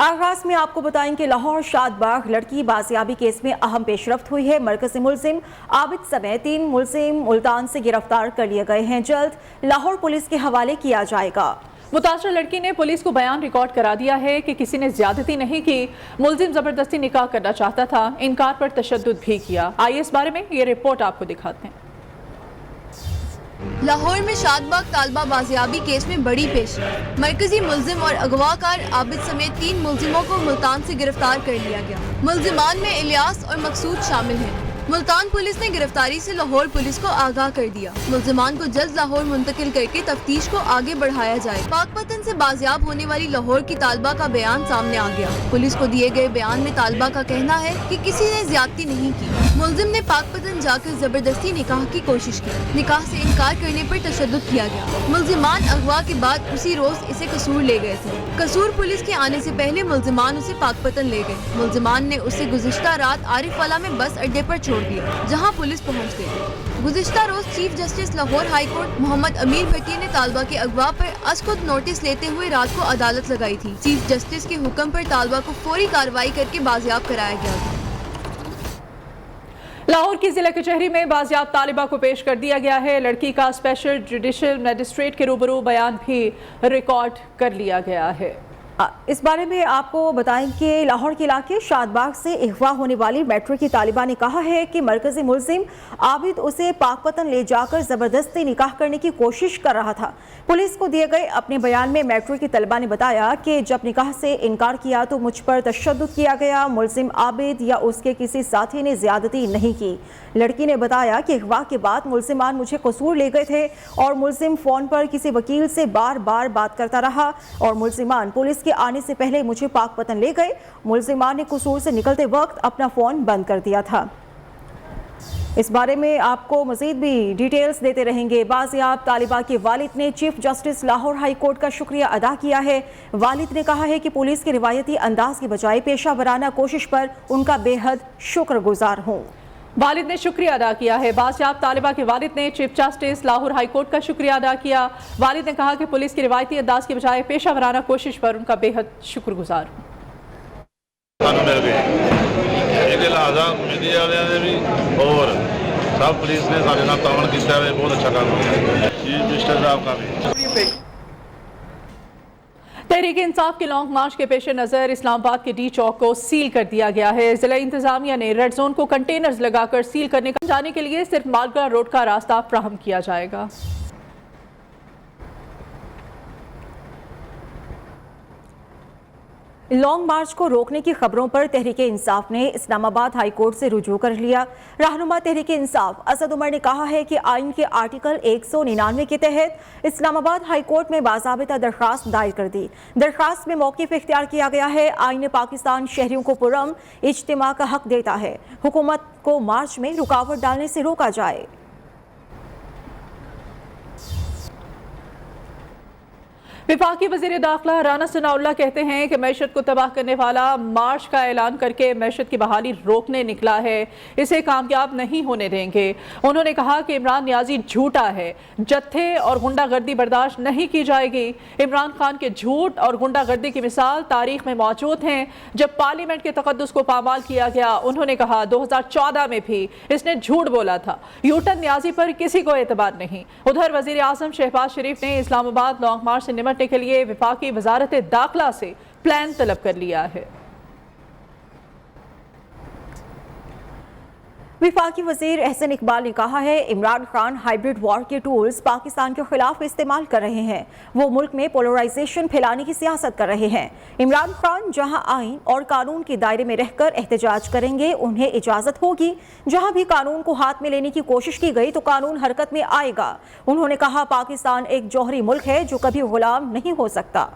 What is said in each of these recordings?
आगाज में आपको बताएं कि लाहौर शादबाग लड़की बाजियाबी केस में अहम पेशरफ्त हुई है। मरकजी मुलजिम आबिद समेत 3 मुलजिम मुल्तान से गिरफ्तार कर लिए गए हैं। जल्द लाहौर पुलिस के हवाले किया जाएगा। मुतासर लड़की ने पुलिस को बयान रिकॉर्ड करा दिया है कि किसी ने ज्यादती नहीं की, मुलजिम जबरदस्ती निकाह करना चाहता था, इनकार पर तशद्दुद भी किया। आइए इस बारे में ये रिपोर्ट आपको दिखाते हैं। लाहौर में शादबाग तालबा बाजियाबी केस में बड़ी पेशरफ्त। मरकजी मुलजिम और अगवाकार आबिद समेत 3 मुलजिमों को मुल्तान से गिरफ्तार कर लिया गया। मुलजिमान में इलियास और मकसूद शामिल हैं। मुल्तान पुलिस ने गिरफ्तारी से लाहौर पुलिस को आगाह कर दिया। मुलजिमान को जल्द लाहौर मुंतकिल करके तफ्तीश को आगे बढ़ाया जाए। पाकपतन से बाजियाब होने वाली लाहौर की तालबा का बयान सामने आ गया। पुलिस को दिए गए बयान में तालबा का कहना है कि किसी ने ज्यादती नहीं की। मुलजिम ने पाकपतन जाकर जबरदस्ती निकाह की कोशिश की। निकाह से इनकार करने पर तशद्दुद किया गया। मुलजिमान अगवा के बाद उसी रोज इसे कसूर ले गए थे। कसूर पुलिस के आने से पहले मुलजिमान उसे पाकपतन ले गए। मुलजिमान ने उसे गुज़िश्ता रात आरिफवाला में बस अड्डे पर छोड़ दिया, जहां पुलिस पहुंच गई। गुज़िश्ता रोज chief justice Lahore high court Mohammad Amir Bhatti ने तालबा के अगवा पर अज़खुद नोटिस लेते हुए रात को अदालत लगाई थी। चीफ जस्टिस के हुक्म पर तालबा को फौरी कार्रवाई करके बाजियाब कराया गया था। लाहौर की जिला कचहरी में बाजियाब तालिबा को पेश कर दिया गया है। लड़की का स्पेशल जुडिशल मजिस्ट्रेट के रूबरू बयान भी रिकॉर्ड कर लिया गया है। इस बारे में आपको बताएं कि लाहौर के इलाके शादबाग से अगवा होने वाली मेट्रो की तालिबा ने कहा है कि मरकजी मुलजिम आबिद उसे पाकपतन ले जाकर जबरदस्ती निकाह करने की कोशिश कर रहा था। पुलिस को दिए गए अपने बयान में मेट्रो की तलबा ने बताया कि जब निकाह से इनकार किया तो मुझ पर तशद्दुद किया गया। मुलजिम आबिद या उसके किसी साथी ने ज्यादती नहीं की। लड़की ने बताया कि अगवा के बाद मुलजिमान मुझे कसूर ले गए थे और मुलजिम फोन पर किसी वकील से बार बार बात करता रहा और मुलजिमान पुलिस के आने से पहले मुझे पाकपतन ले गए। मुलजिमान ने कसूर से निकलते वक्त अपना फोन बंद कर दिया था। इस बारे में आपको मजीद भी डिटेल्स देते रहेंगे। बाजियाब तालिबा के वालिद ने chief justice Lahore high court का शुक्रिया अदा किया है। वालिद ने कहा है कि पुलिस के रिवायती अंदाज की बजाय पेशा वराना कोशिश पर उनका बेहद शुक्रगुजार हूँ। वालिद ने शुक्रिया अदा किया है। बाजियाब तालिबा के वालिद ने chief justice Lahore high court का शुक्रिया अदा किया। वालिद ने कहा कि पुलिस की रिवायती अंदाज की बजाय पेशा वराना कोशिश पर उनका बेहद शुक्रगुजार हूँ। और सब पुलिस ने सारे नाल तावन किया है, बहुत अच्छा काम किया चीफ मिनिस्टर साहब का भी। तहरीक इंसाफ के लॉन्ग मार्च के पेश नज़र इस्लामाबाद के डी चौक को सील कर दिया गया है। जिला इंतजामिया ने रेड जोन को कंटेनर्स लगाकर सील करने का जाने के लिए सिर्फ मालगढ़ रोड का रास्ता फ्राहम किया जाएगा। लॉन्ग मार्च को रोकने की खबरों पर तहरीक इंसाफ ने इस्लामाबाद हाई कोर्ट से रुजू कर लिया। रहनुमा तहरीक इंसाफ असद उमर ने कहा है कि आइन के आर्टिकल 199 के तहत इस्लामाबाद हाई कोर्ट में बाज़ाबिता दरख्वास्त दायर कर दी। दरख्वास्त में मौक़िफ़ इख्तियार किया गया है। आइन पाकिस्तान शहरियों को पुरअमन इज्तिमा का हक देता है। हुकूमत को मार्च में रुकावट डालने से रोका जाए। विफाकी वज़ीर दाखिला राना सनाउल्लाह कहते हैं कि मैशत को तबाह करने वाला मार्च का ऐलान करके मैशत की बहाली रोकने निकला है, इसे कामयाब नहीं होने देंगे। उन्होंने कहा कि इमरान नियाजी झूठा है, जत्थे और गुंडागर्दी बर्दाश्त नहीं की जाएगी। इमरान खान के झूठ और गुंडागर्दी की मिसाल तारीख में मौजूद हैं। जब पार्लियामेंट के तकद्दुस को पामाल किया गया, उन्होंने कहा 2014 में भी इसने झूठ बोला था। यूटन नियाजी पर किसी को एतबार नहीं। उधर वज़ीर आज़म शहबाज शरीफ ने इस्लामाबाद लॉन्ग मार्च से निमटने के लिए विफाकी वजारत दाखिला से प्लान तलब कर लिया है। विफाकी वज़ीर एहसन इकबाल ने कहा है इमरान खान हाइब्रिड वॉर के टूल्स पाकिस्तान के खिलाफ इस्तेमाल कर रहे हैं। वो मुल्क में पोलराइजेशन फैलाने की सियासत कर रहे हैं। इमरान खान जहां आइन और कानून के दायरे में रहकर एहतजाज करेंगे, उन्हें इजाज़त होगी। जहां भी कानून को हाथ में लेने की कोशिश की गई तो कानून हरकत में आएगा। उन्होंने कहा पाकिस्तान एक जौहरी मुल्क है जो कभी गुलाम नहीं हो सकता।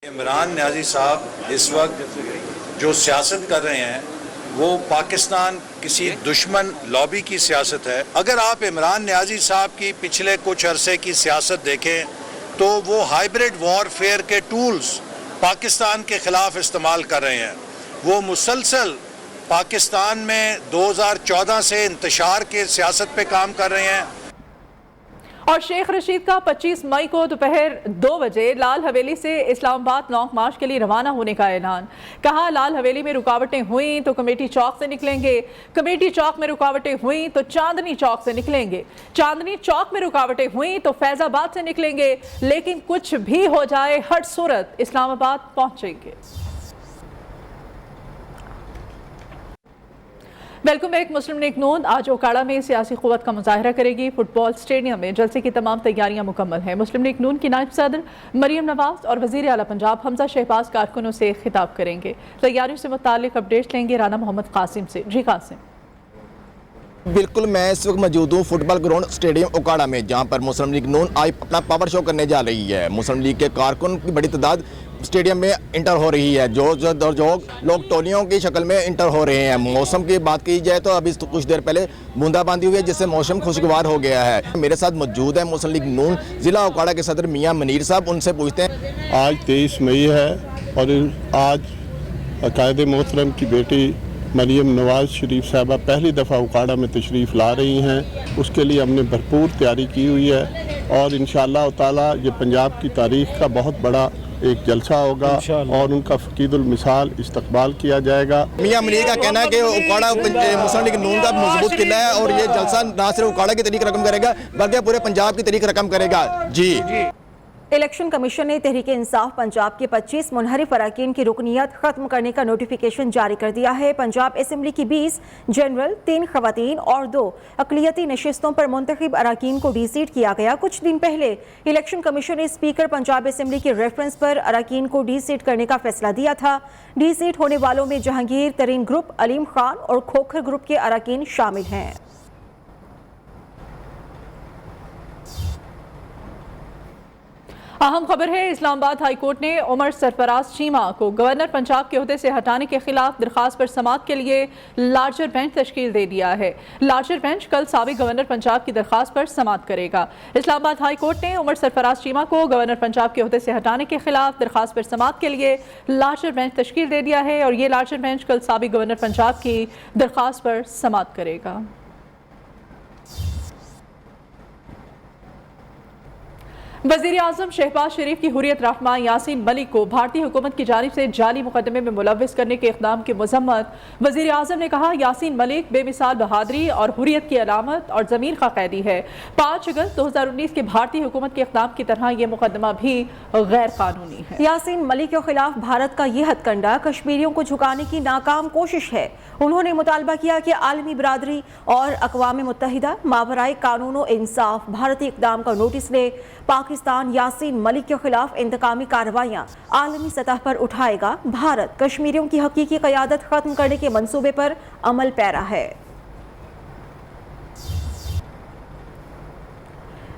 इमरान नियाजी साहब इस वक्त जो सियासत कर रहे हैं वो पाकिस्तान किसी दुश्मन लॉबी की सियासत है। अगर आप इमरान नियाजी साहब की पिछले कुछ अरसे की सियासत देखें तो वो हाइब्रिड वॉरफेयर के टूल्स पाकिस्तान के खिलाफ इस्तेमाल कर रहे हैं। वो मुसलसल पाकिस्तान में 2014 से इंतशार के सियासत पे काम कर रहे हैं। اور شیخ رشید کا 25 مئی کو دوپہر 2 بجے لال حویلی سے اسلام آباد لانگ مارچ کے لیے روانہ ہونے کا اعلان. کہا لال حویلی میں رکاوٹیں ہوئیں تو کمیٹی چوک سے نکلیں گے, کمیٹی چوک میں رکاوٹیں ہوئیں تو چاندنی چوک سے نکلیں گے, چاندنی چوک میں رکاوٹیں ہوئیں تو فیض آباد سے نکلیں گے, لیکن کچھ بھی ہو جائے ہر صورت اسلام آباد پہنچیں گے. Welcome back. مسلم لیگ نون آج اوکاڑا میں سیاسی قوت کا مظاہرہ کرے گی. فٹ بال اسٹیڈیم میں جلسے کی تمام تیاریاں مکمل ہیں. مسلم لیگ نون کی نائب صدر مریم نواز اور وزیر اعلیٰ پنجاب حمزہ شہباز کارکنوں سے خطاب کریں گے. تیاریوں سے متعلق اپڈیٹ لیں گے رانا محمد قاسم سے. جی قاسم. بالکل, میں اس وقت موجود ہوں فٹ بال گراؤنڈ اسٹیڈیم اوکاڑا میں, جہاں پر مسلم لیگ نون آج اپنا پاور شو کرنے جا رہی ہے. مسلم لیگ کے کارکن کی بڑی تعداد اسٹیڈیم میں انٹر ہو رہی ہے, جو لوگ ٹولیوں کی شکل میں انٹر ہو رہے ہیں. موسم کی بات کی جائے تو ابھی کچھ دیر پہلے بوندا باندی ہوئی ہے, جس سے موسم خوشگوار ہو گیا ہے. میرے ساتھ موجود ہے مسلم لیگ نون ضلع اوکاڑا کے صدر میاں منیر صاحب, ان سے پوچھتے ہیں. آج 23 مئی ہے اور آج قائد محترم کی بیٹی مریم نواز شریف صاحبہ پہلی دفعہ اوکاڑا میں تشریف لا رہی ہیں. اس کے لیے ہم نے بھرپور تیاری کی ہوئی ہے اور انشاءاللہ تعالی یہ پنجاب کی تاریخ کا بہت بڑا ایک جلسہ ہوگا اور ان کا فقید المثال استقبال کیا جائے گا. میاں منیر کا کہنا ہے کہ اوکاڑا مسلم لیگ نون کا مضبوط قلعہ ہے اور یہ جلسہ نہ صرف اوکاڑا کی تاریخ رقم کرے گا بلکہ پورے پنجاب کی تاریخ رقم کرے گا. جی. الیکشن کمیشن نے تحریک انصاف پنجاب کے 25 منحرف اراکین کی رکنیت ختم کرنے کا نوٹیفیکیشن جاری کر دیا ہے. پنجاب اسمبلی کی 20 جنرل, 3 خواتین اور 2 اقلیتی نشستوں پر منتخب اراکین کو ڈی سیٹ کیا گیا. کچھ دن پہلے الیکشن کمیشن نے اسپیکر پنجاب اسمبلی کے ریفرنس پر اراکین کو ڈی سیٹ کرنے کا فیصلہ دیا تھا. ڈی سیٹ ہونے والوں میں جہانگیر ترین گروپ, علیم خان اور کھوکھر گروپ کے اراکین شامل ہیں. اہم خبر ہے, اسلام آباد ہائی کورٹ نے عمر سرفراز چیمہ کو گورنر پنجاب کے عہدے سے ہٹانے کے خلاف درخواست پر سماعت کے لیے لارجر بینچ تشکیل دے دیا ہے. لارجر بینچ کل سابق گورنر پنجاب کی درخواست پر سماعت کرے گا. اسلام آباد ہائی کورٹ نے عمر سرفراز چیمہ کو گورنر پنجاب کے عہدے سے ہٹانے کے خلاف درخواست پر سماعت کے لیے لارجر بینچ تشکیل دے دیا ہے اور یہ لارجر بینچ کل سابق گورنر پنجاب کی درخواست پر سماعت کرے گا. وزیر اعظم شہباز شریف کی حریت رہنما یاسین ملک کو بھارتی حکومت کی جانب سے جعلی مقدمے میں ملوث کرنے کے اقدام کی مذمت. وزیر اعظم نے کہا یاسین ملک بے مثال بہادری اور حریت کی علامت اور ضمیر کا قیدی ہے. 5 اگست 2019 کے بھارتی حکومت کے اقدام کی طرح یہ مقدمہ بھی غیر قانونی ہے. یاسین ملک کے خلاف بھارت کا یہ ہتھ کنڈا کشمیریوں کو جھکانے کی ناکام کوشش ہے. انہوں نے مطالبہ کیا کہ عالمی برادری اور اقوام متحدہ ماورائے قانون و انصاف بھارتی اقدام کا نوٹس لے. پاکستان یاسین ملک کے خلاف انتقامی کارروائیاں عالمی سطح پر اٹھائے گا. بھارت کشمیریوں کی حقیقی قیادت ختم کرنے کے منصوبے پر عمل پیرا ہے.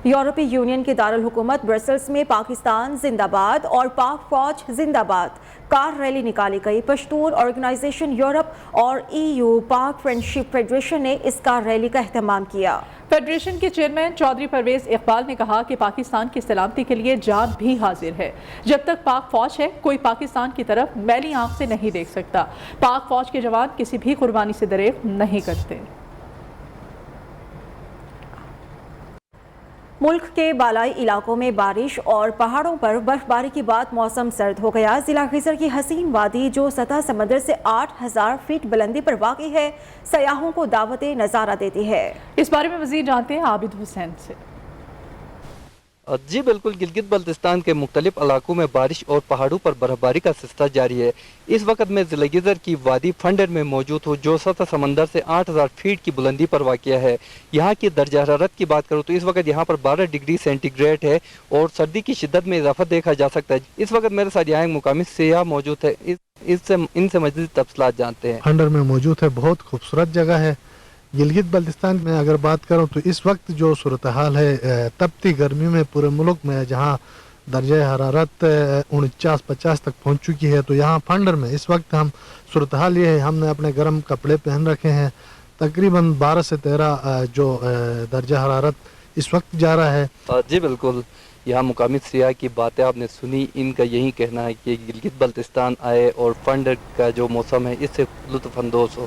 یورپی یونین کے دارالحکومت برسلز میں پاکستان زندہ باد اور پاک فوج زندہ باد کار ریلی نکالی گئی. پشتون آرگنائزیشن یورپ اور EU پاک فرینڈشپ فیڈریشن نے اس کار ریلی کا اہتمام کیا. فیڈریشن کے چیئرمین چودھری پرویز اقبال نے کہا کہ پاکستان کی سلامتی کے لیے جان بھی حاضر ہے. جب تک پاک فوج ہے کوئی پاکستان کی طرف میلی آنکھ سے نہیں دیکھ سکتا. پاک فوج کے جوان کسی بھی قربانی سے دریغ نہیں کرتے. ملک کے بالائی علاقوں میں بارش اور پہاڑوں پر برف باری کے بعد موسم سرد ہو گیا. ضلع خیزر کی حسین وادی جو سطح سمندر سے 8000 فیٹ بلندی پر واقع ہے سیاحوں کو دعوت نظارہ دیتی ہے. اس بارے میں مزید جانتے ہیں عابد حسین سے. جی بالکل, گلگت بلتستان کے مختلف علاقوں میں بارش اور پہاڑوں پر برف باری کا سلسلہ جاری ہے. اس وقت میں ضلع خیزر کی وادی فنڈر میں موجود ہوں جو سطح سمندر سے 8000 فیٹ کی بلندی پر واقع ہے. یہاں کی درجہ حرارت کی بات کروں تو اس وقت یہاں پر 12 ڈگری سینٹی گریڈ ہے اور سردی کی شدت میں اضافہ دیکھا جا سکتا ہے. اس وقت میرے ساتھ یہاں ایک مقامی سیاح موجود ہے, ان سے مزید تفصیلات جانتے ہیں. فنڈر میں موجود ہے, بہت خوبصورت جگہ ہے. گلگت بلتستان میں اگر بات کروں تو اس وقت جو صورتحال ہے تپتی گرمی میں پورے ملک میں جہاں درجہ حرارت 49-50 تک پہنچ چکی ہے, تو یہاں فنڈر میں اس وقت ہم صورتحال یہ ہے ہم نے اپنے گرم کپڑے پہن رکھے ہیں. تقریباً 12 سے 13 جو درجہ حرارت اس وقت جا رہا ہے. جی بالکل, یہاں مقامی سیاح کی باتیں آپ نے سنی. ان کا یہی کہنا ہے کہ گلگت بلتستان آئے اور فنڈر کا جو موسم ہے اس سے لطف اندوز ہو.